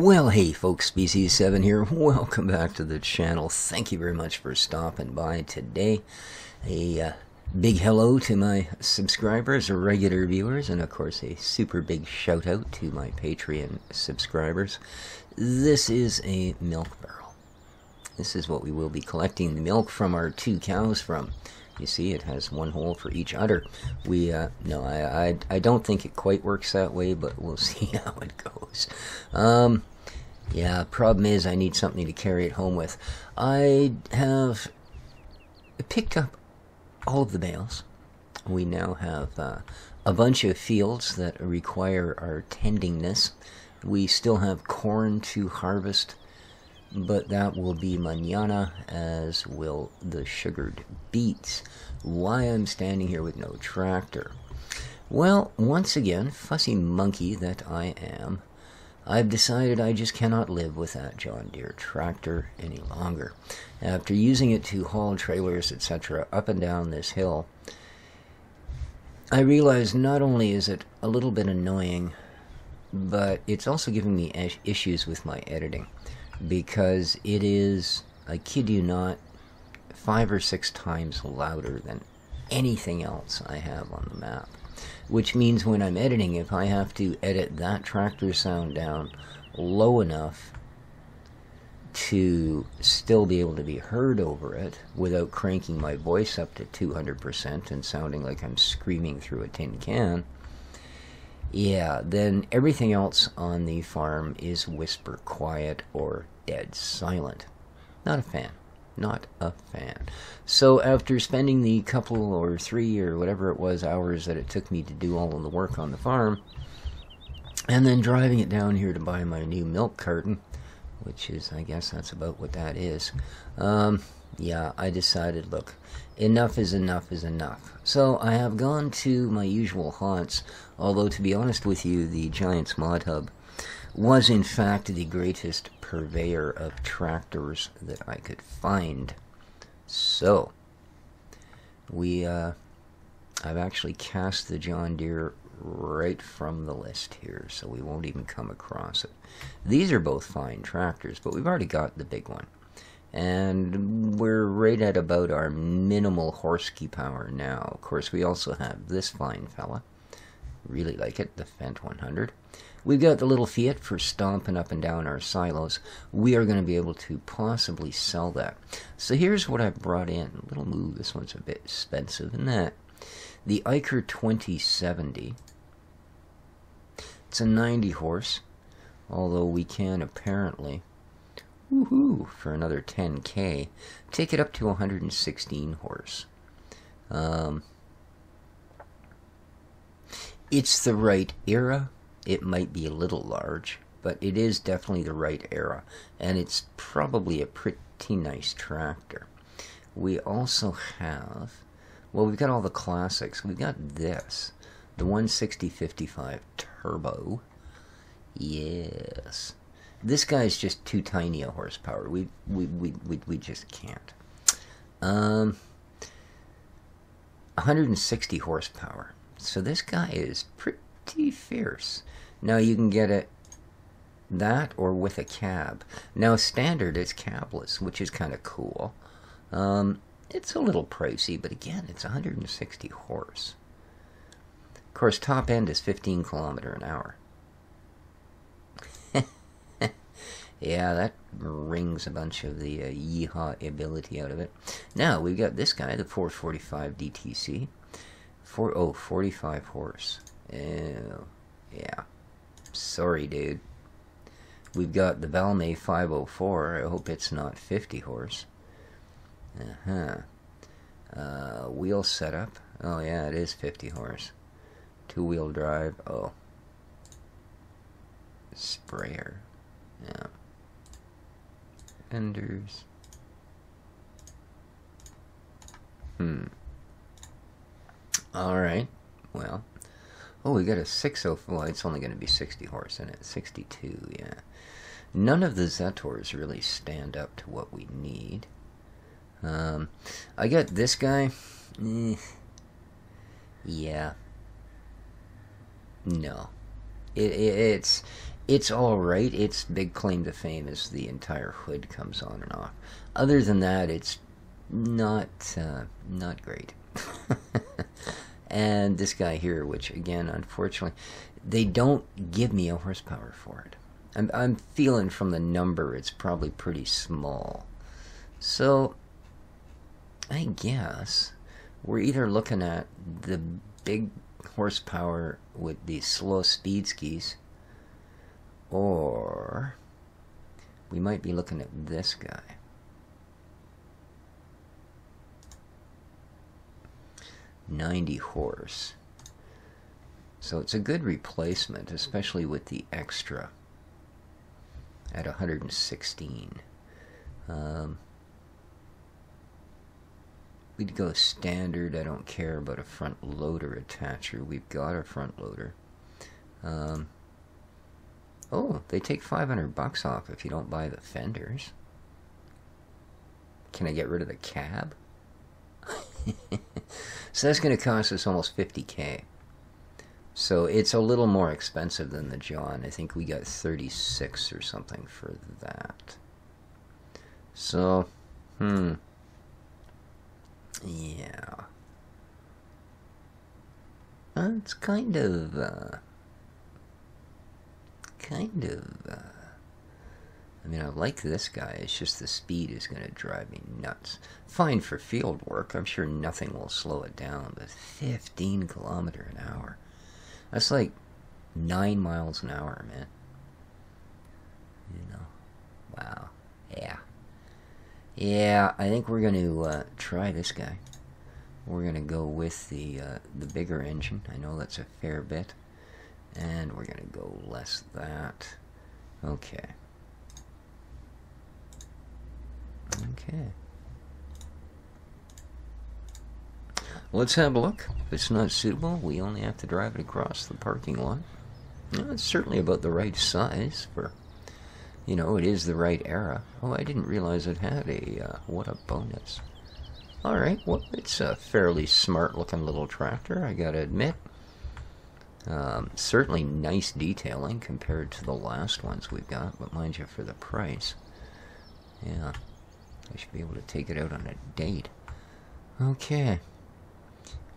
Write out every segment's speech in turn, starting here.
Well, hey folks, Species 7 here. Welcome back to the channel. Thank you very much for stopping by today. A big hello to my subscribers, regular viewers, and of course a super big shout out to my Patreon subscribers. This is a milk barrel. This is what we will be collecting the milk from our two cows from. You see, it has one hole for each udder. I don't think it quite works that way, but we'll see how it goes. Yeah, problem is I need something to carry it home with. I have picked up all of the bales. We now have a bunch of fields that require our tendingness. We still have corn to harvest, but that will be mañana, as will the sugared beets. Why I'm standing here with no tractor? Well, once again, fussy monkey that I am, I've decided I just cannot live with that John Deere tractor any longer. After using it to haul trailers, etc., up and down this hill, I realized not only is it a little bit annoying, but it's also giving me issues with my editing. Because it is, I kid you not, 5 or 6 times louder than anything else I have on the map. Which means when I'm editing, if I have to edit that tractor sound down low enough to still be able to be heard over it without cranking my voice up to 200% and sounding like I'm screaming through a tin can, yeah, then everything else on the farm is whisper quiet or dead silent. Not a fan. Not a fan. So after spending the couple or 3 or whatever it was hours that it took me to do all of the work on the farm, and then driving it down here to buy my new milk carton, which is, I guess that's about what that is, yeah, I decided, look, enough is enough is enough. So I have gone to my usual haunts, although to be honest with you, the Giants Mod Hub was in fact the greatest purveyor of tractors that I could find. So, I've actually cast the John Deere right from the list here, so we won't even come across it. These are both fine tractors, but we've already got the big one. And we're right at about our minimal horse power now. Of course, we also have this fine fella. Really like it, the Fendt 100. We've got the little Fiat for stomping up and down our silos. We are going to be able to possibly sell that. So here's what I brought in. A little move. This one's a bit expensive than that. The Iker 2070. It's a 90 horse, although we can apparently, woohoo, for another 10K, take it up to 116 horse. It's the right era. It might be a little large, but it is definitely the right era, and it's probably a pretty nice tractor. We also have, well, we've got all the classics. We've got this, the 160/55 Turbo. Yes. This guy's just too tiny a horsepower. We just can't. 160 horsepower. So this guy is pretty fierce. Now you can get it that or with a cab. Now standard is cabless, which is kind of cool. It's a little pricey, but again, it's 160 horse. Of course, top end is 15 km an hour. Yeah, that rings a bunch of the yeehaw ability out of it. Now, we've got this guy, the 445 DTC. 45 horse. Oh, yeah. Sorry, dude. We've got the Valmet 504. I hope it's not 50 horse. Wheel setup. Oh, yeah, it is 50 horse. Two-wheel drive. Oh. Sprayer. Yeah. Fenders. Alright. Well. Oh, we got a 604. Well, it's only going to be 60 horse in it. 62, yeah. None of the Zetors really stand up to what we need. I got this guy. Yeah. No. It's It's all right. Its big claim to fame is the entire hood comes on and off. Other than that, it's not not great. And this guy here, which again, unfortunately, they don't give me a horsepower for it. I'm feeling from the number it's probably pretty small. So I guess we're either looking at the big horsepower with the slow speed skis, or we might be looking at this guy. $90 horse. So it's a good replacement, especially with the extra at 116. We'd go standard. I don't care about a front loader attacher. We've got a front loader. Oh, they take $500 off if you don't buy the fenders. Can I get rid of the cab? So that's going to cost us almost $50K. So it's a little more expensive than the John. I think we got 36 or something for that. So, yeah. It's kind of, I mean, I like this guy. It's just the speed is going to drive me nuts. Fine for field work. I'm sure nothing will slow it down, but 15 kilometers an hour. That's like 9 miles an hour, man. You know. Wow. Yeah. Yeah, I think we're going to try this guy. We're going to go with the bigger engine. I know that's a fair bit. And we're going to go less that. Okay. Okay. Let's have a look. If it's not suitable, we only have to drive it across the parking lot. Well, it's certainly about the right size for, you know, it is the right era. Oh, I didn't realize it had a, what a bonus. Alright, well, it's a fairly smart-looking little tractor, I gotta admit. Certainly nice detailing compared to the last ones we've got, but mind you, for the price. Yeah, I should be able to take it out on a date. Okay.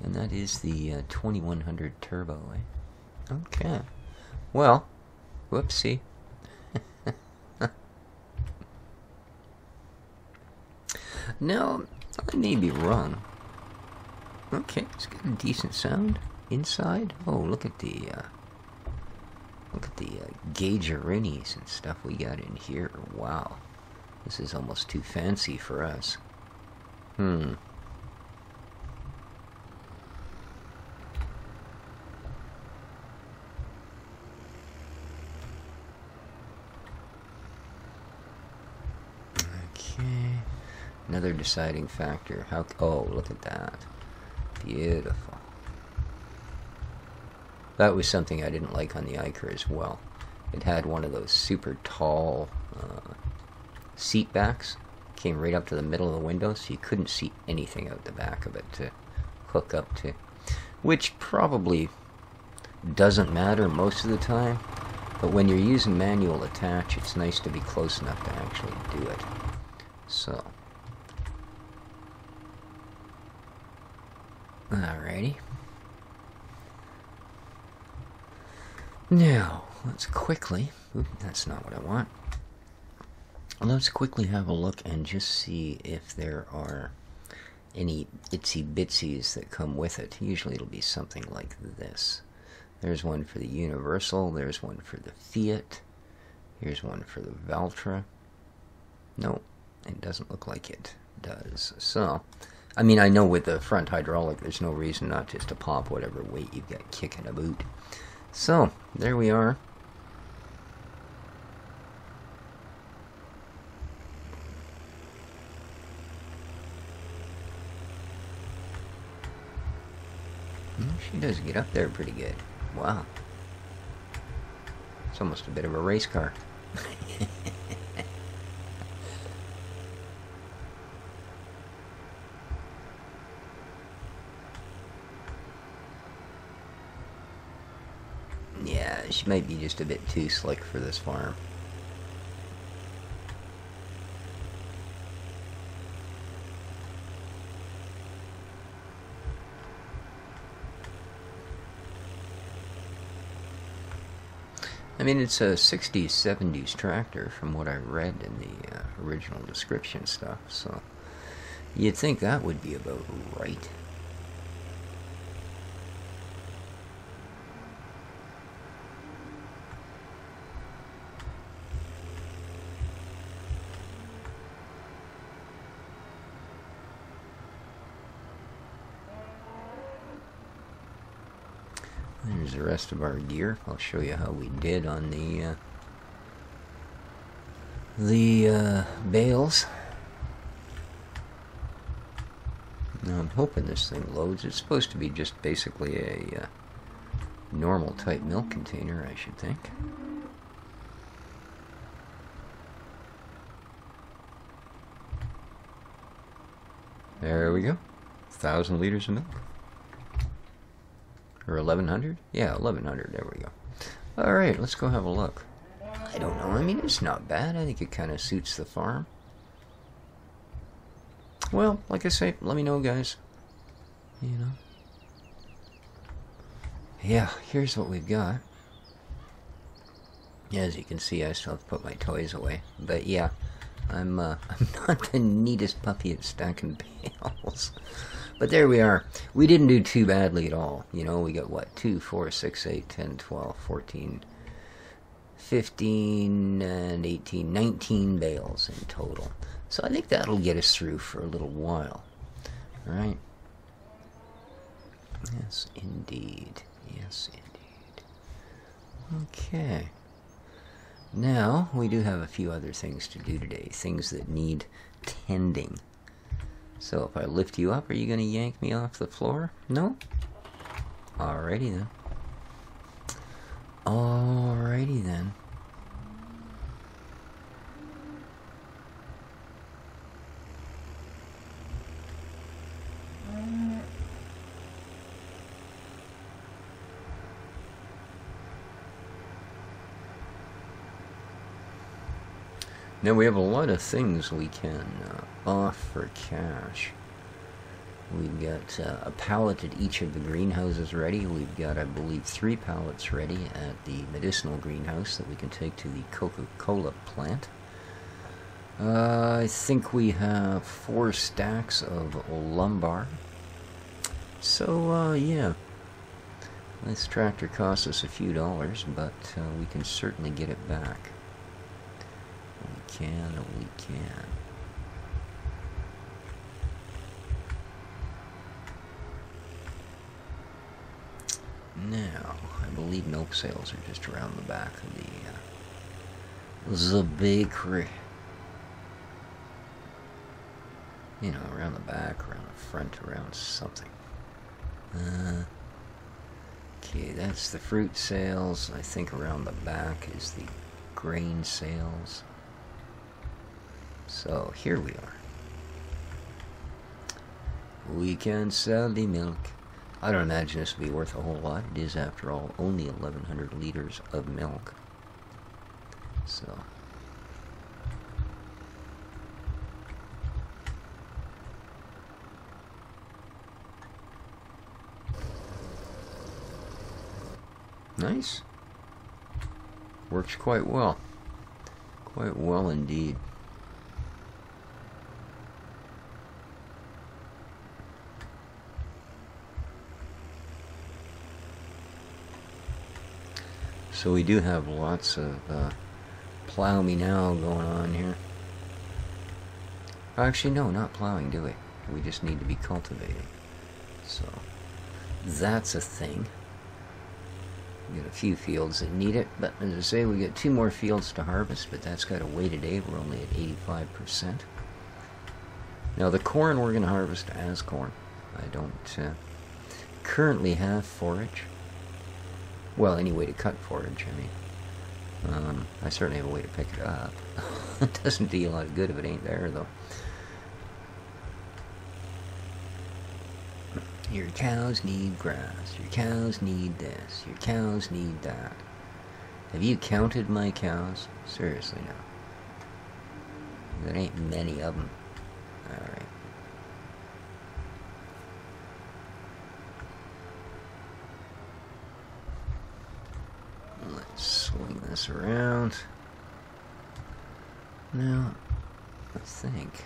And that is the 2100 Turbo, eh? Okay. Well, whoopsie. No, I may be wrong. Okay, it's got a decent sound inside. Oh, look at the gauge-arinis and stuff we got in here. Wow, this is almost too fancy for us. Another deciding factor. How? Oh, look at that. Beautiful. That was something I didn't like on the Iker as well. It had one of those super tall seat backs. Came right up to the middle of the window, so you couldn't see anything out the back of it to hook up to. Which probably doesn't matter most of the time, but when you're using manual attach, it's nice to be close enough to actually do it. So. Alrighty. Now, let's quickly... Oop, that's not what I want. Let's quickly have a look and just see if there are any itsy bitsies that come with it. Usually it'll be something like this. There's one for the Universal. There's one for the Fiat. Here's one for the Valtra. No, it doesn't look like it does. So... I mean, I know with the front hydraulic, there's no reason not just to pop whatever weight you've got kicking a boot. So, there we are. She does get up there pretty good. Wow. It's almost a bit of a race car. Yeah, She might be just a bit too slick for this farm. I mean, it's a 60s, 70s tractor from what I read in the original description stuff, so you'd think that would be about right. There's the rest of our gear. I'll show you how we did on the bales. Now I'm hoping this thing loads. It's supposed to be just basically a normal type milk container, I should think. There we go. 1,000 liters of milk. Or 1,100? Yeah, 1,100. There we go. Alright, let's go have a look. I don't know. I mean, it's not bad. I think it kind of suits the farm. Well, like I say, let me know, guys. You know. Yeah, here's what we've got. As you can see, I still have to put my toys away. But yeah, I'm not the neatest puppy at stacking bales. But there we are. We didn't do too badly at all. You know, we got what? 2, 4, 6, 8, 10, 12, 14, 15, and 18, 19 bales in total. So I think that'll get us through for a little while. Alright? Yes, indeed. Yes, indeed. Okay. Now, we do have a few other things to do today. Things that need tending. So if I lift you up, are you going to yank me off the floor? No? Alrighty then. Alrighty then. Now we have a lot of things we can offer cash. We've got a pallet at each of the greenhouses ready. We've got, I believe, 3 pallets ready at the medicinal greenhouse that we can take to the Coca-Cola plant. I think we have 4 stacks of lumbar. So, yeah. This tractor costs us a few dollars, but we can certainly get it back. We can. Now, I believe milk sales are just around the back of the bakery. You know, around the back, around the front, around something. Okay, that's the fruit sales. I think around the back is the grain sales. So, here we are. We can sell the milk. I don't imagine this will be worth a whole lot. It is, after all, only 1,100 liters of milk. So. Nice. Works quite well. Quite well indeed. So we do have lots of plow me now going on here. Actually, no, not plowing, do we? We just need to be cultivating. So that's a thing. We got a few fields that need it, but as I say, we got 2 more fields to harvest, but that's got to wait a day. We're only at 85%. Now the corn we're going to harvest as corn. I don't currently have forage. Well, any way to cut forage, I mean. I certainly have a way to pick it up. It doesn't do you a lot of good if it ain't there, though. Your cows need grass. Your cows need this. Your cows need that. Have you counted my cows? Seriously now. There ain't many of them. Alright. Let's swing this around. Now, I think...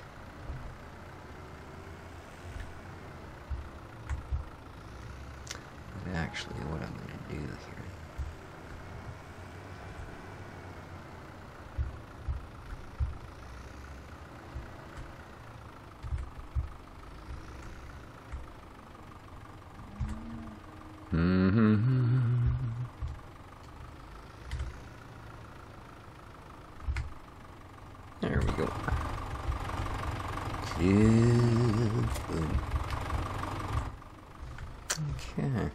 actually what I'm going to do here. There we go. Boom. Okay.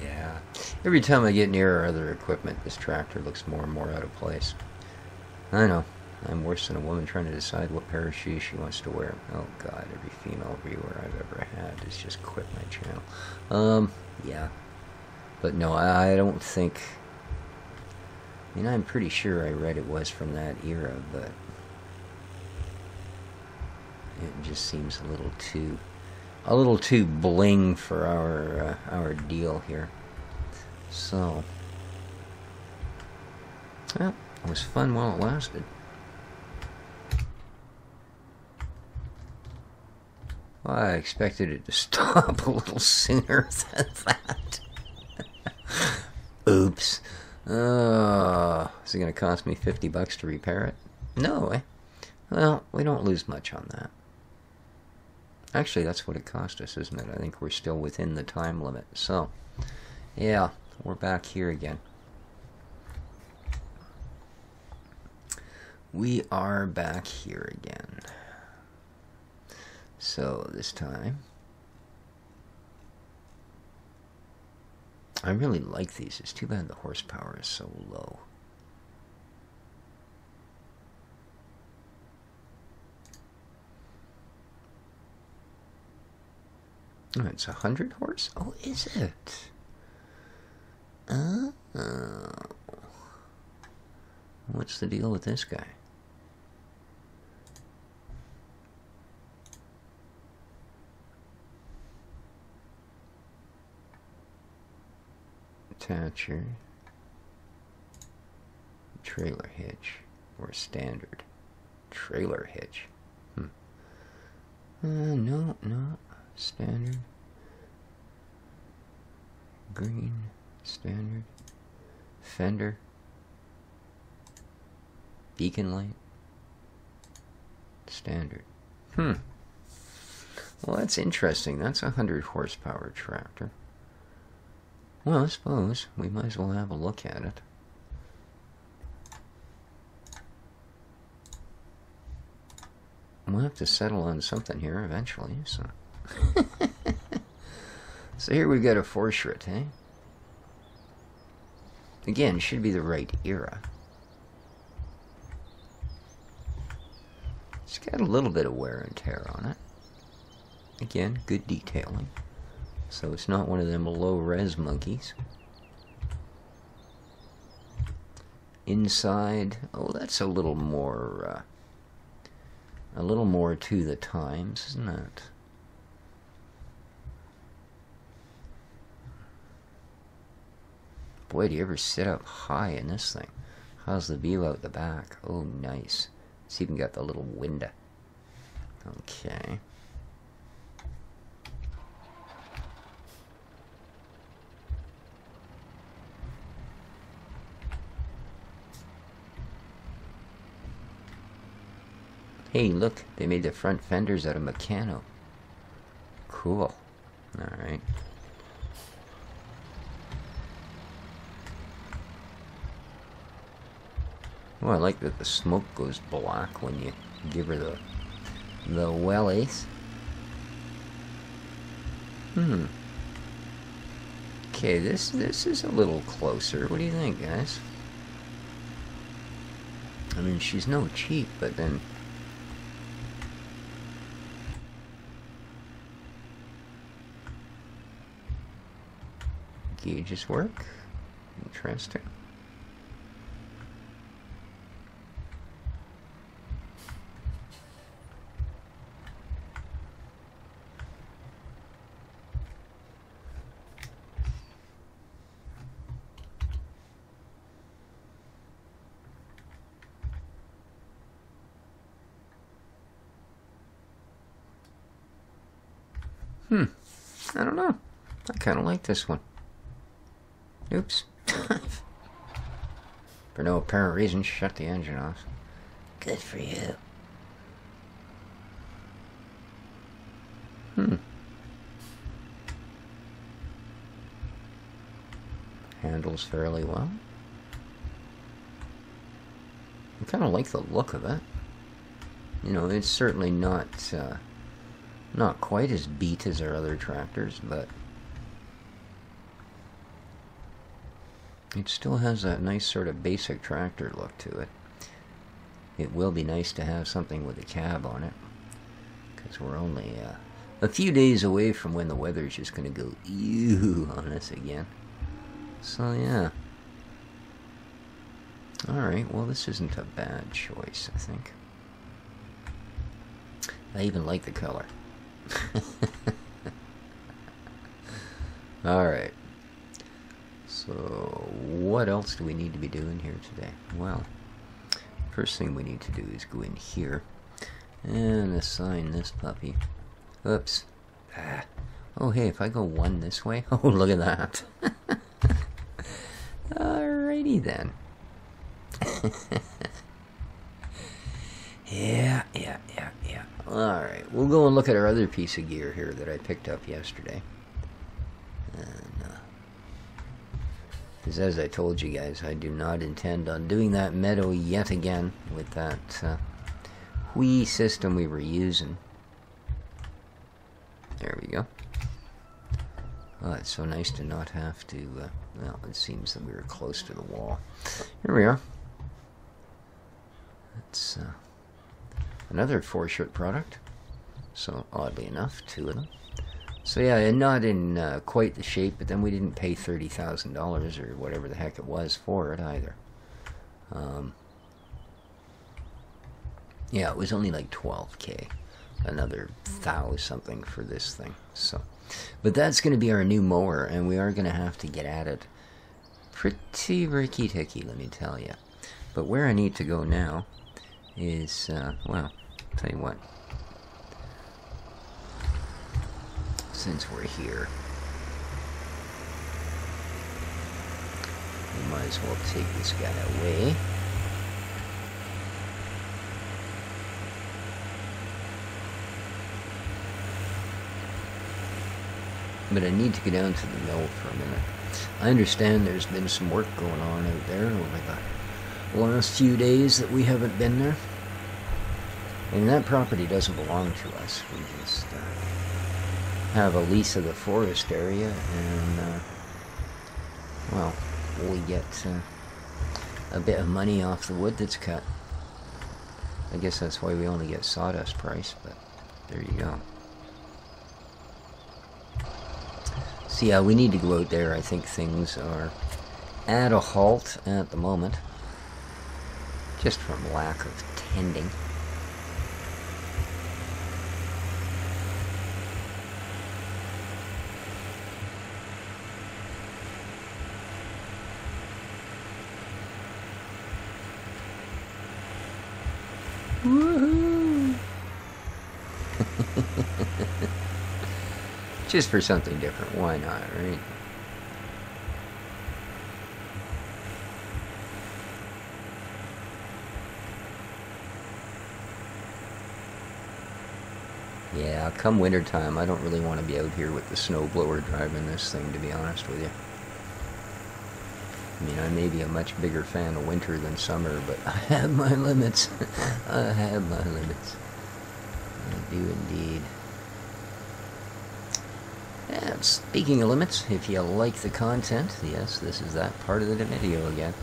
Yeah. Every time I get near our other equipment, this tractor looks more and more out of place. I know. I'm worse than a woman trying to decide what pair of shoes she wants to wear. Oh god, every female viewer I've ever had has just quit my channel. Yeah. But no, I don't think... I mean, I'm pretty sure I read it was from that era, but... it just seems a little too bling for our deal here. So, well, it was fun while it lasted. Well, I expected it to stop a little sooner than that. Oops. Is it going to cost me $50 to repair it? No, eh? Well, we don't lose much on that. Actually, that's what it cost us, isn't it? I think we're still within the time limit. So, yeah, we're back here again. We are back here again. So, this time... I really like these. It's too bad the horsepower is so low. Oh, it's 100 horse? Oh, is it? Oh. What's the deal with this guy? Attacher. Trailer hitch. Or standard. Trailer hitch. No. Standard. Green. Standard. Fender. Beacon light. Standard. Well, that's interesting. That's a 100 horsepower tractor. Well, I suppose we might as well have a look at it. We'll have to settle on something here eventually, so... So here we've got a Fortschritt, eh? Again, should be the right era. It's got a little bit of wear and tear on it. Again, good detailing. So it's not one of them low-res monkeys. Inside, oh, that's a little more to the times, isn't it? Boy, do you ever sit up high in this thing? How's the view out the back? Oh, nice. It's even got the little window. Okay. Hey, look, they made the front fenders out of Meccano. Cool. Alright. Oh, I like that the smoke goes black when you give her the wellies. Okay, this is a little closer. What do you think, guys? I mean, she's no cheap, but then... Gauges work. Interesting. I don't know. I kind of like this one. Oops. For no apparent reason, shut the engine off. Good for you. Handles fairly well. I kind of like the look of it. You know, it's certainly not quite as beat as our other tractors, but it still has that nice sort of basic tractor look to it. It will be nice to have something with a cab on it, because we're only a few days away from when the weather's just going to go ew on us again. So yeah. Alright, well this isn't a bad choice, I think. I even like the color. Alright. So, what else do we need to be doing here today? Well, first thing we need to do is go in here and assign this puppy. Oops. Oh, hey, if I go one this way... Oh, look at that. Alrighty then. Yeah. Alright, we'll go and look at our other piece of gear here that I picked up yesterday. And, because as I told you guys, I do not intend on doing that meadow yet again with that whee system we were using. There we go. Oh, it's so nice to not have to, well, it seems that we were close to the wall. Here we are. It's another 4-short product. So, oddly enough, 2 of them. So yeah, and not in quite the shape, but then we didn't pay $30,000 or whatever the heck it was for it either. Yeah, it was only like $12K. Another $1,000 something for this thing. So, but that's going to be our new mower, and we are going to have to get at it pretty ricky-ticky, let me tell you. But where I need to go now is, well, I'll tell you what. Since we're here, we might as well take this guy away. But I need to get down to the mill for a minute. I understand there's been some work going on out there over the last few days that we haven't been there. And that property doesn't belong to us. We just have a lease of the forest area, and well, we get a bit of money off the wood that's cut. I guess that's why we only get sawdust price, but there you go. So yeah, we need to go out there. I think things are at a halt at the moment, just from lack of tending. Woohoo! Just for something different, why not, right? Yeah, come wintertime, I don't really want to be out here with the snowblower driving this thing, to be honest with you. I mean, I may be a much bigger fan of winter than summer, but I have my limits. I have my limits. I do indeed. And speaking of limits, if you like the content, yes, this is that part of the video again.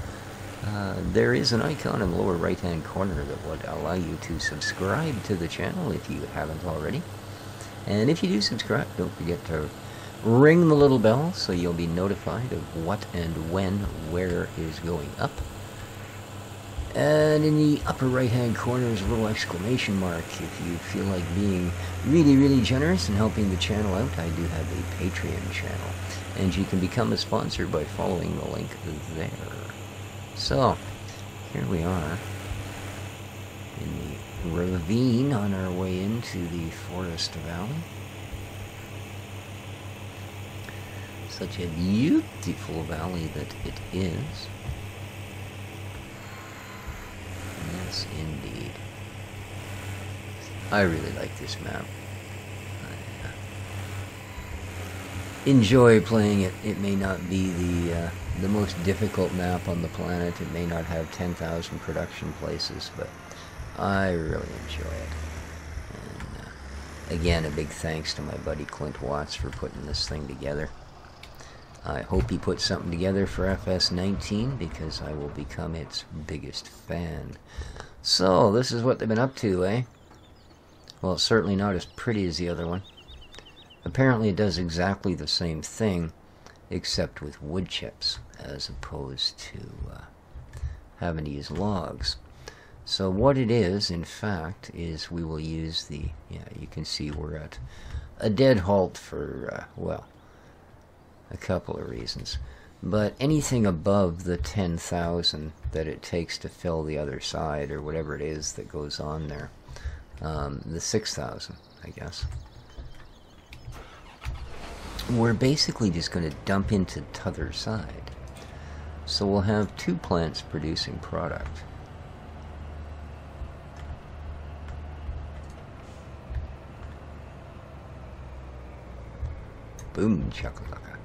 There is an icon in the lower right hand corner that would allow you to subscribe to the channel if you haven't already. And if you do subscribe, don't forget to ring the little bell so you'll be notified of what and when where is going up. And in the upper right hand corner is a little exclamation mark if you feel like being really generous and helping the channel out. I do have a Patreon channel, and you can become a sponsor by following the link there. So, here we are in the ravine on our way into the forest valley. Such a beautiful valley that it is. Yes, indeed. I really like this map. I enjoy playing it. It may not be the most difficult map on the planet. It may not have 10,000 production places, but I really enjoy it. And again, a big thanks to my buddy Clint Watts for putting this thing together. I hope he puts something together for FS19 because I will become its biggest fan. So, this is what they've been up to, eh? Well, it's certainly not as pretty as the other one. Apparently it does exactly the same thing, except with wood chips, as opposed to having to use logs. So what it is, in fact, is we will use the, yeah, you can see we're at a dead halt for, well, a couple of reasons. But anything above the 10,000 that it takes to fill the other side, or whatever it is that goes on there, the 6,000, I guess, we're basically just going to dump into t'other side. So we'll have two plants producing product. Boom, chakalaka.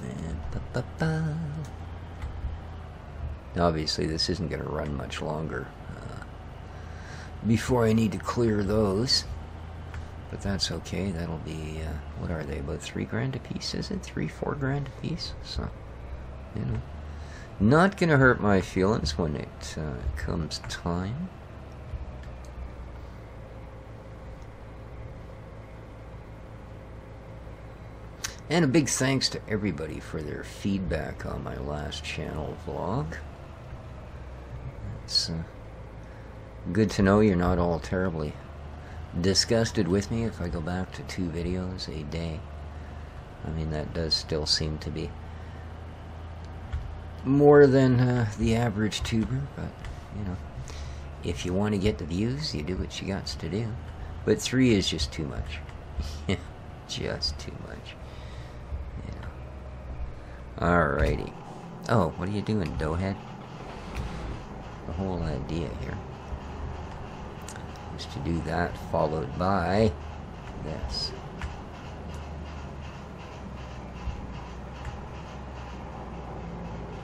And ba-ba-ba. Obviously this isn't going to run much longer before I need to clear those, but that's okay. That'll be what are they, about $3 a piece? Is it $4 a piece? So, you know, not gonna hurt my feelings when it comes time. And a big thanks to everybody for their feedback on my last channel vlog. It's good to know you're not all terribly disgusted with me if I go back to 2 videos a day. I mean, that does still seem to be more than the average tuber, but, you know, if you want to get the views, you do what you got to do. But 3 is just too much. Yeah, just too much. Alrighty. Oh, what are you doing, doughhead? The whole idea here is to do that, followed by this.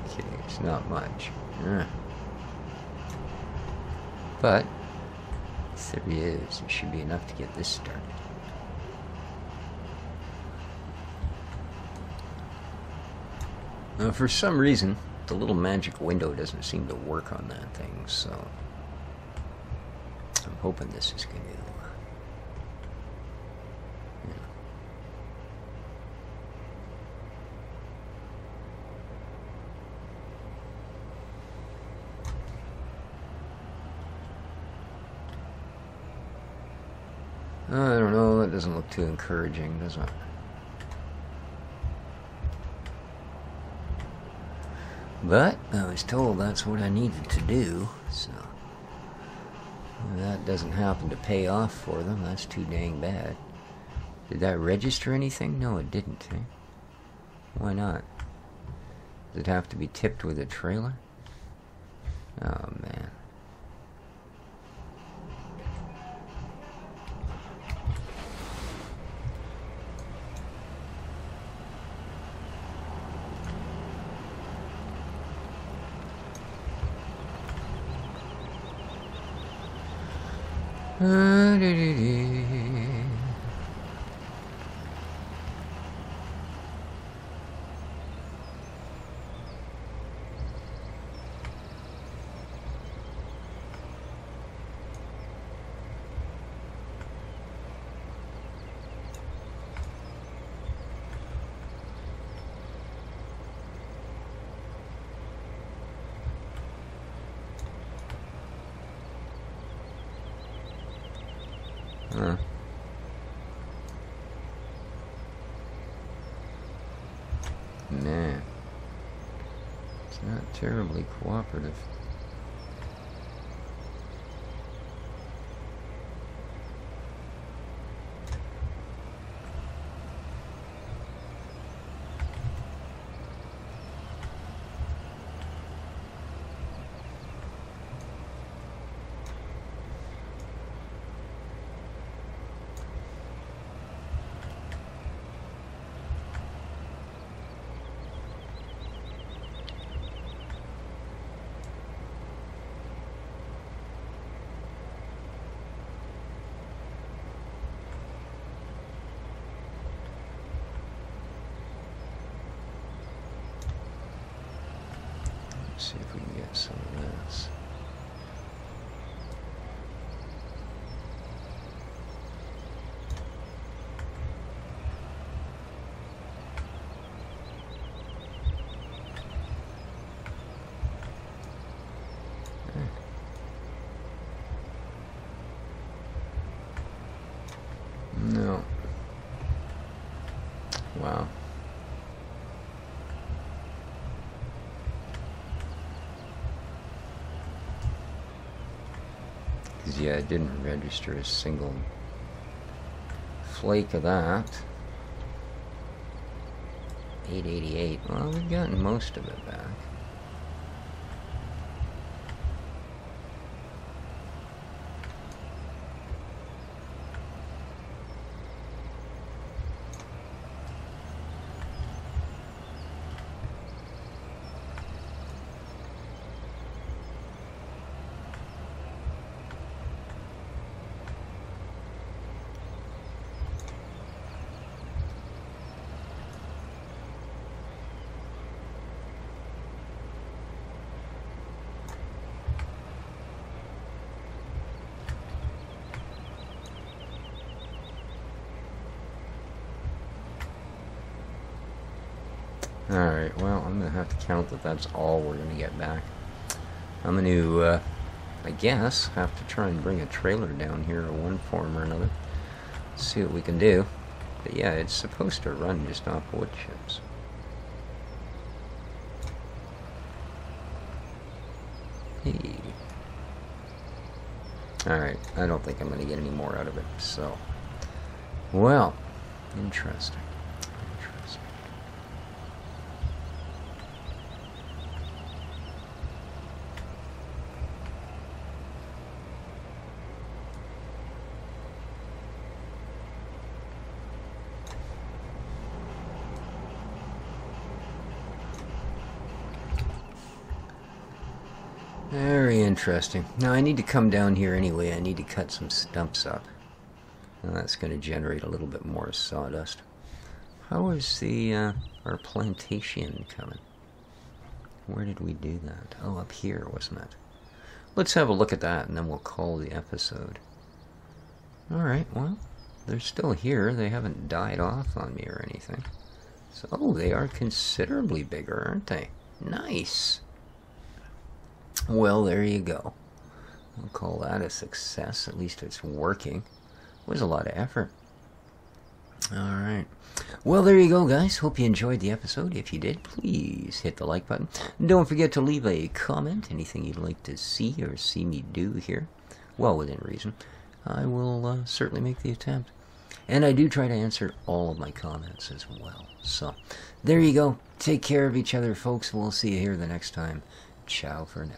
Okay, it's not much. But 3 is. It should be enough to get this started. For some reason, the little magic window doesn't seem to work on that thing, so I'm hoping this is going to, I don't know, that doesn't look too encouraging, does it? But I was told that's what I needed to do, so if that doesn't happen to pay off for them, that's too dang bad. Did that register anything? No, it didn't, eh? Why not? Does it have to be tipped with a trailer? Oh, man. Huh. Man, it's not terribly cooperative. Let's see if we can get some of this. No. Wow. Because, yeah, it didn't register a single flake of that. 888. Well, we've gotten most of it back. Alright, well, I'm going to have to count that that's all we're going to get back. I'm going to, I guess, have to try and bring a trailer down here in one form or another. See what we can do. But yeah, it's supposed to run just off wood chips. Hey. Alright, I don't think I'm going to get any more out of it, so. Well, interesting. Very interesting. Now I need to come down here anyway. I need to cut some stumps up. Now that's going to generate a little bit more sawdust. How is the our plantation coming? Where did we do that? Oh, up here, wasn't it? Let's have a look at that, and then we'll call the episode. Alright, well, they're still here. They haven't died off on me or anything. So, oh, they are considerably bigger, aren't they? Nice! Well, there you go. I'll call that a success. At least it's working. It was a lot of effort. Alright. Well, there you go, guys. Hope you enjoyed the episode. If you did, please hit the like button. Don't forget to leave a comment. Anything you'd like to see or see me do here. Well, within reason. I will certainly make the attempt. And I do try to answer all of my comments as well. So, there you go. Take care of each other, folks. We'll see you here the next time. Ciao for now.